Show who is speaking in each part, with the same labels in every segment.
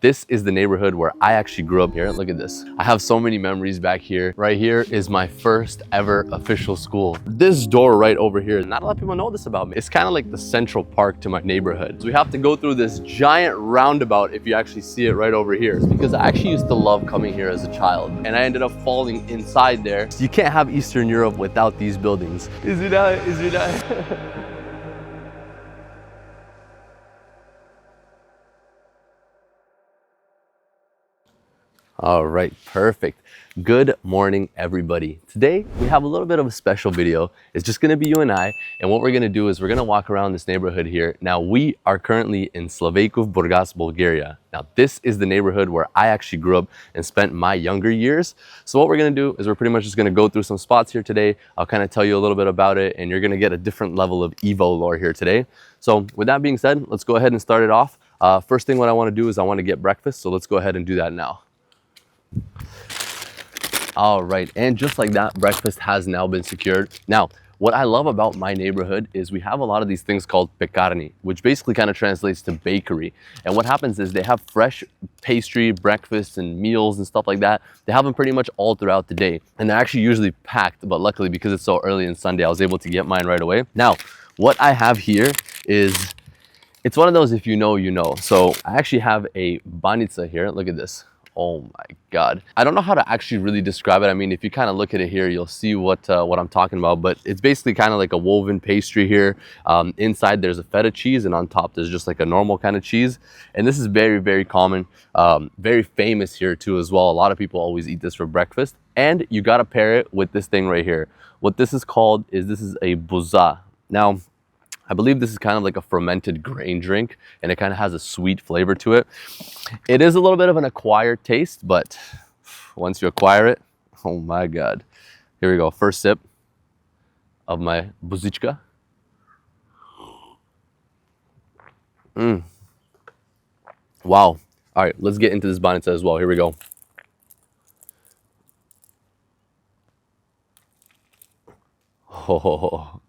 Speaker 1: This is the neighborhood where I actually grew up here. Look at this. I have so many memories back here. Right here is my first ever official school. This door right over here, not a lot of people know this about me. It's kind of like the central park to my neighborhood. So we have to go through this giant roundabout if you actually see it right over here. It's because I actually used to love coming here as a child and I ended up falling inside there. So you can't have Eastern Europe without these buildings. Is it that? Is it that? All right, perfect. Good morning, everybody. Today, we have a little bit of a special video. It's just gonna be you and I, and what we're gonna do is we're gonna walk around this neighborhood here. Now, we are currently in Slaveykov, Burgas, Bulgaria. Now, this is the neighborhood where I actually grew up and spent my younger years. So what we're gonna do is we're pretty much just gonna go through some spots here today. I'll kind of tell you a little bit about it, and you're gonna get a different level of Evo lore here today. So with that being said, let's go ahead and start it off. First thing what I wanna do is I wanna get breakfast, so let's go ahead and do that now. All right, and just like that, breakfast has now been secured. Now, what I love about my neighborhood is we have a lot of these things called pekarni, which basically kind of translates to bakery. And what happens is they have fresh pastry, breakfasts, and meals and stuff like that. They have them pretty much all throughout the day. And they're actually usually packed, but luckily because it's so early in Sunday, I was able to get mine right away. Now, what I have here is, it's one of those if you know, you know. So I actually have a banitsa here, look at this. Oh my God. I don't know how to actually really describe it. I mean, if you kind of look at it here, you'll see what I'm talking about, but it's basically kind of like a woven pastry here. Inside there's a feta cheese and on top there's just like a normal kind of cheese. And this is very, very common, very famous here too as well. A lot of people always eat this for breakfast, and you got to pair it with this thing right here. What this is called is, this is a buza. Now, I believe this is kind of like a fermented grain drink, and it kind of has a sweet flavor to it. It is a little bit of an acquired taste, but once you acquire it, oh my God. Here we go, first sip of my buzichka. Wow. All right, let's get into this banitsa as well. Here we go. Oh.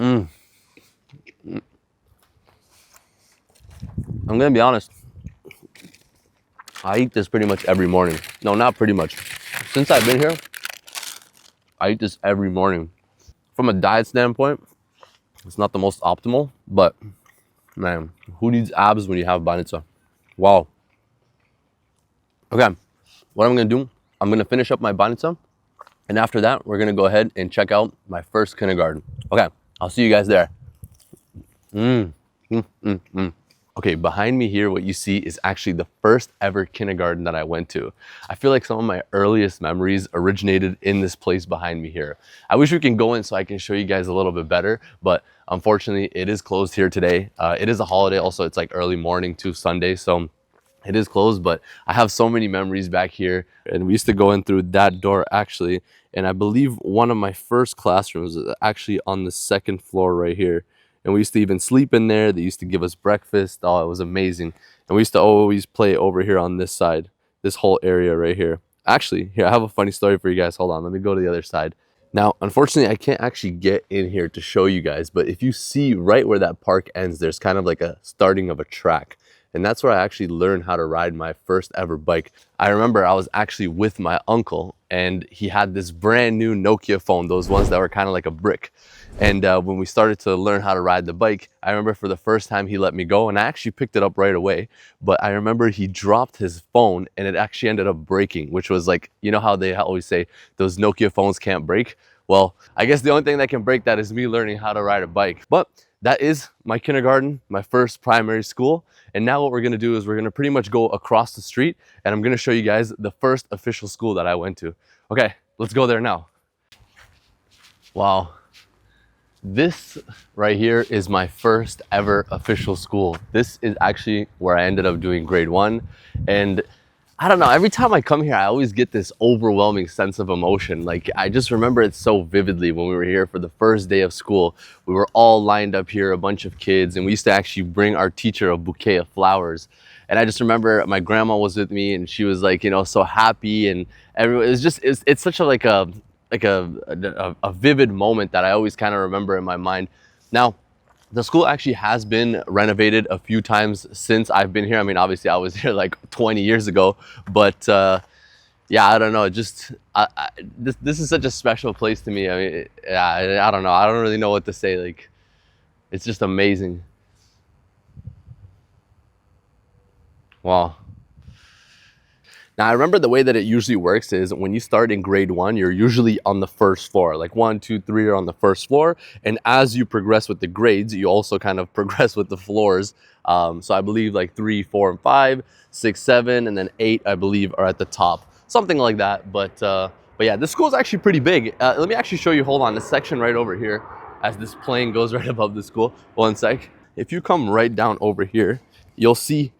Speaker 1: I'm gonna be honest, I eat this pretty much every morning. No, not pretty much. Since I've been here, I eat this every morning. From a diet standpoint, it's not the most optimal, but man, who needs abs when you have banitsa? Wow. Okay, what I'm gonna do, I'm gonna finish up my banitsa, and after that, we're gonna go ahead and check out my first kindergarten. Okay, I'll see you guys there. Okay, behind me here, what you see is actually the first ever kindergarten that I went to. I feel like some of my earliest memories originated in this place behind me here. I wish we can go in so I can show you guys a little bit better, but unfortunately it is closed here today. It is a holiday also, it's like early morning to Sunday, so it is closed, but I have so many memories back here. And we used to go in through that door actually, and I believe one of my first classrooms is actually on the second floor right here. And we used to even sleep in there. They used to give us breakfast. Oh, it was amazing. And we used to always play over here on this side, this whole area right here. Actually, here, I have a funny story for you guys. Hold on, let me go to the other side. Now, unfortunately, I can't actually get in here to show you guys, but if you see right where that park ends, there's kind of like a starting of a track. And that's where I actually learned how to ride my first ever bike. I remember I was actually with my uncle, and he had this brand new Nokia phone, those ones that were kind of like a brick. And when we started to learn how to ride the bike, I remember for the first time he let me go, and I actually picked it up right away. But I remember he dropped his phone and it actually ended up breaking, which was like, you know how they always say those Nokia phones can't break? Well, I guess the only thing that can break that is me learning how to ride a bike. But that is my kindergarten, my first primary school. And now what we're gonna do is we're gonna pretty much go across the street, and I'm gonna show you guys the first official school that I went to. Okay, let's go there now. Wow. This right here is my first ever official school. This is actually where I ended up doing grade 1. And I don't know, every time I come here, I always get this overwhelming sense of emotion. Like, I just remember it so vividly when we were here for the first day of school. We were all lined up here, a bunch of kids, and we used to actually bring our teacher a bouquet of flowers. And I just remember my grandma was with me, and she was like, you know, so happy, and everyone, it's such a like a vivid moment that I always kind of remember in my mind. Now, The school actually has been renovated a few times since I've been here. I mean, obviously I was here like 20 years ago, but yeah, I don't know. Just this is such a special place to me. I mean, yeah, I don't know. I don't really know what to say. Like, it's just amazing. Wow. Now, I remember the way that it usually works is when you start in grade 1, you're usually on the first floor, like 1, 2, 3 are on the first floor. And as you progress with the grades, you also kind of progress with the floors. So I believe like 3, 4, and 5, 6, 7, and then 8, I believe, are at the top, something like that. But yeah, this school is actually pretty big. Let me actually show you, hold on, this section right over here, as this plane goes right above the school. One sec. If you come right down over here, you'll see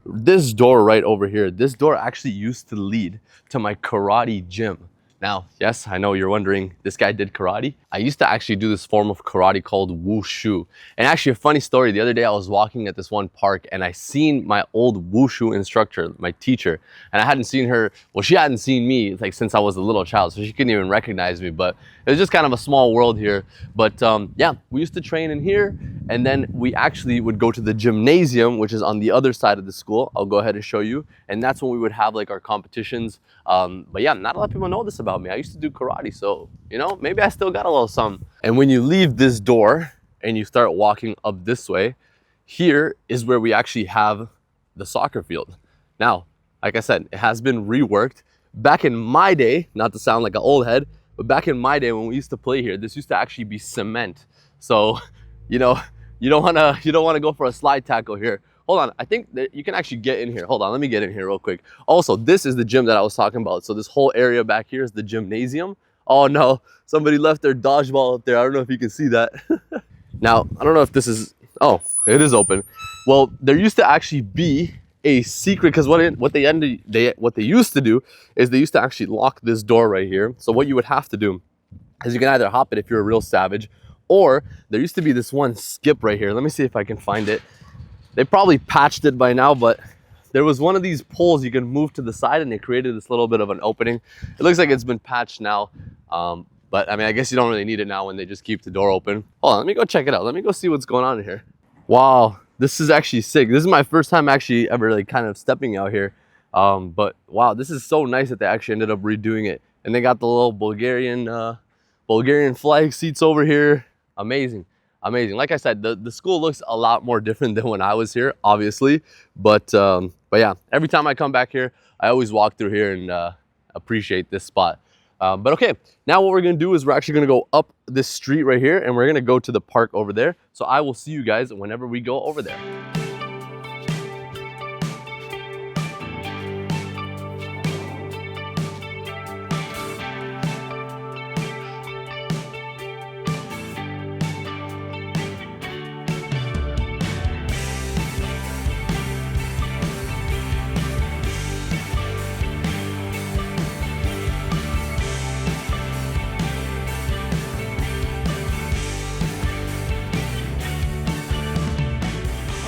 Speaker 1: this door right over here. This door actually used to lead to my karate gym. Now, yes, I know you're wondering, this guy did karate. I used to actually do this form of karate called wushu. And actually, a funny story, the other day I was walking at this one park and I seen my old wushu instructor, my teacher, and I hadn't seen her, well, she hadn't seen me like since I was a little child, so she couldn't even recognize me, but it was just kind of a small world here. But yeah, we used to train in here, and then we actually would go to the gymnasium, which is on the other side of the school. I'll go ahead and show you. And that's when we would have like our competitions. But yeah, not a lot of people know this about me. I used to do karate, so, you know, maybe I still got a little something. And when you leave this door and you start walking up this way, here is where we actually have the soccer field. Now, like I said, it has been reworked. Back in my day, not to sound like an old head, but back in my day when we used to play here, this used to actually be cement. So, you know, you don't wanna go for a slide tackle here. Hold on, I think that you can actually get in here. Hold on, let me get in here real quick. Also, this is the gym that I was talking about. So this whole area back here is the gymnasium. Oh no, somebody left their dodgeball up there. I don't know if you can see that. Now, I don't know if this is, oh, it is open. Well, there used to actually be a secret, because what they used to do is they used to actually lock this door right here. So what you would have to do is you can either hop it if you're a real savage, or there used to be this one skip right here. Let me see if I can find it. They probably patched it by now, but there was one of these poles you can move to the side and they created this little bit of an opening. It looks like it's been patched now. But I mean, I guess you don't really need it now when they just keep the door open. Hold on, let me go check it out. Let me go see what's going on in here. Wow, this is actually sick. This is my first time actually ever like kind of stepping out here. But wow, this is so nice that they actually ended up redoing it. And they got the little Bulgarian flag seats over here. Amazing. Amazing. Like I said, the school looks a lot more different than when I was here, obviously. But yeah, every time I come back here, I always walk through here and appreciate this spot. But okay, now what we're gonna do is we're actually gonna go up this street right here and we're gonna go to the park over there. So I will see you guys whenever we go over there.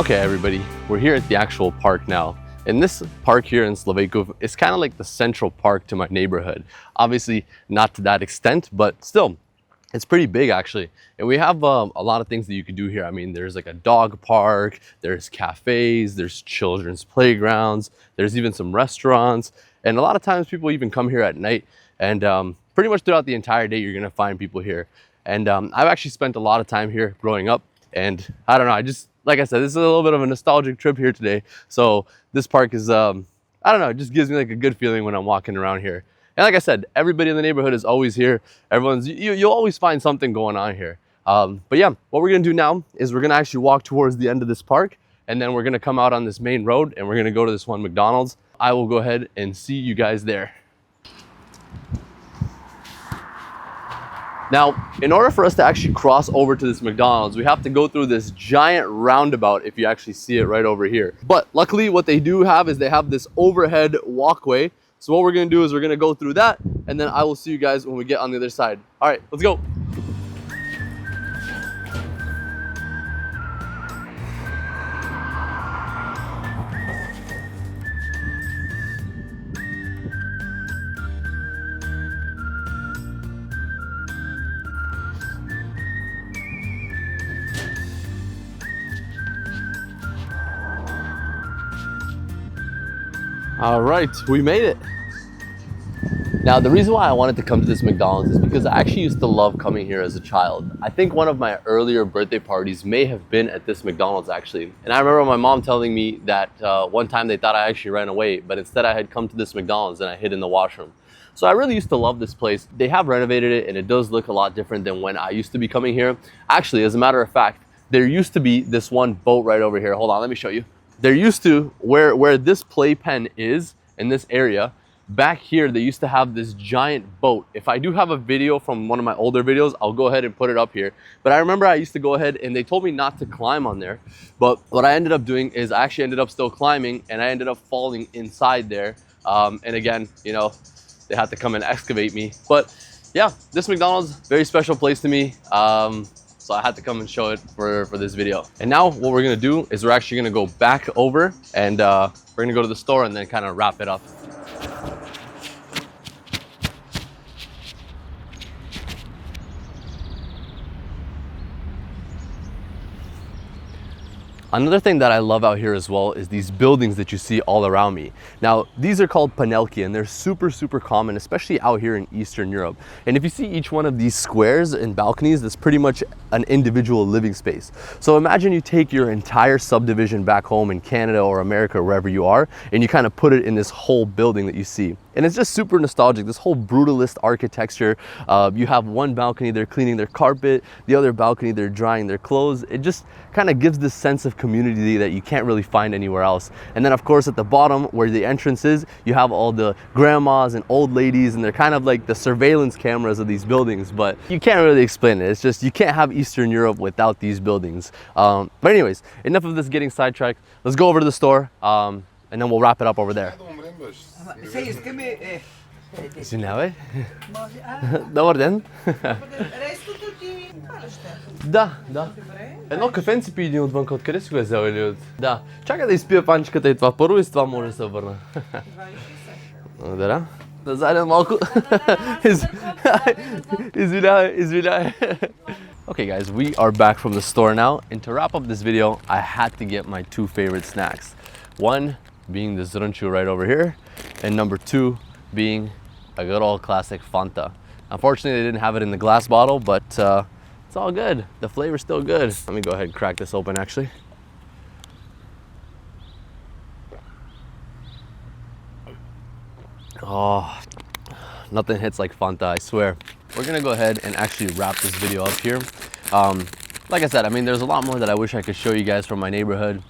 Speaker 1: Okay, everybody, we're here at the actual park now. And this park here in Slovakia is kind of like the central park to my neighborhood. Obviously, not to that extent, but still, it's pretty big actually. And we have a lot of things that you can do here. I mean, there's like a dog park, there's cafes, there's children's playgrounds, there's even some restaurants. And a lot of times people even come here at night, and pretty much throughout the entire day, you're gonna find people here. And I've actually spent a lot of time here growing up. And I don't know, like I said, this is a little bit of a nostalgic trip here today. So this park is, I don't know, it just gives me like a good feeling when I'm walking around here. And like I said, everybody in the neighborhood is always here. You'll always find something going on here. But yeah, what we're gonna do now is we're gonna actually walk towards the end of this park, and then we're gonna come out on this main road and we're gonna go to this one McDonald's. I will go ahead and see you guys there. Now, in order for us to actually cross over to this McDonald's, we have to go through this giant roundabout, if you actually see it right over here. But luckily, what they do have is they have this overhead walkway. So what we're gonna do is we're gonna go through that, and then I will see you guys when we get on the other side. All right, let's go. All right, we made it. Now, the reason why I wanted to come to this McDonald's is because I actually used to love coming here as a child. I think one of my earlier birthday parties may have been at this McDonald's actually. And I remember my mom telling me that one time they thought I actually ran away, but instead I had come to this McDonald's and I hid in the washroom. So I really used to love this place. They have renovated it and it does look a lot different than when I used to be coming here. Actually, as a matter of fact, there used to be this one boat right over here. Hold on, let me show you. There used to, where this playpen is in this area, back here, they used to have this giant boat. If I do have a video from one of my older videos, I'll go ahead and put it up here. But I remember I used to go ahead and they told me not to climb on there. But what I ended up doing is I actually ended up still climbing and I ended up falling inside there. And again, you know, they had to come and excavate me. But yeah, this McDonald's, very special place to me. So I had to come and show it for this video. And now what we're gonna do is we're actually gonna go back over and we're gonna go to the store and then kind of wrap it up. Another thing that I love out here as well is these buildings that you see all around me. Now, these are called panelki and they're super common, especially out here in Eastern Europe. And if you see each one of these squares and balconies, that's pretty much an individual living space. So imagine you take your entire subdivision back home in Canada or America, wherever you are, and you kind of put it in this whole building that you see. And it's just super nostalgic, this whole brutalist architecture. You have one balcony, they're cleaning their carpet, the other balcony, they're drying their clothes. It just kind of gives this sense of community that you can't really find anywhere else. And then of course at the bottom where the entrance is, you have all the grandmas and old ladies, and they're kind of like the surveillance cameras of these buildings, but you can't really explain it. It's just, you can't have Eastern Europe without these buildings. But anyways, enough of this getting sidetracked. Let's go over to the store and then we'll wrap it up over there. Извинявай. Добър ден. Да. Едно кафенце пи един отвънка. Откъде си го е взел или от... Да. Чакай да изпия панчката и това първо и с това може да се върна. Благодаря. Да заедем малко. Извинявай. Okay guys, we are back from the store now, and to wrap up this video, I had to get my two favorite snacks. One being the zrunchu right over here, and number two being a good old classic Fanta. Unfortunately, they didn't have it in the glass bottle, but it's all good. The flavor's still good. Let me go ahead and crack this open actually. Oh, nothing hits like Fanta, I swear. We're gonna go ahead and actually wrap this video up here. Like I said, I mean, there's a lot more that I wish I could show you guys from my neighborhood,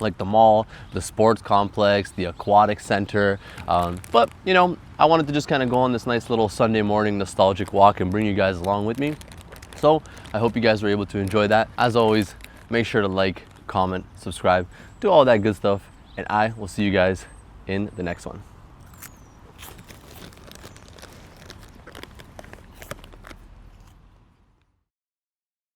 Speaker 1: like the mall, the sports complex, the aquatic center. But you know, I wanted to just kind of go on this nice little Sunday morning nostalgic walk and bring you guys along with me. So I hope you guys were able to enjoy that. As always, make sure to like, comment, subscribe, do all that good stuff, and I will see you guys in the next one.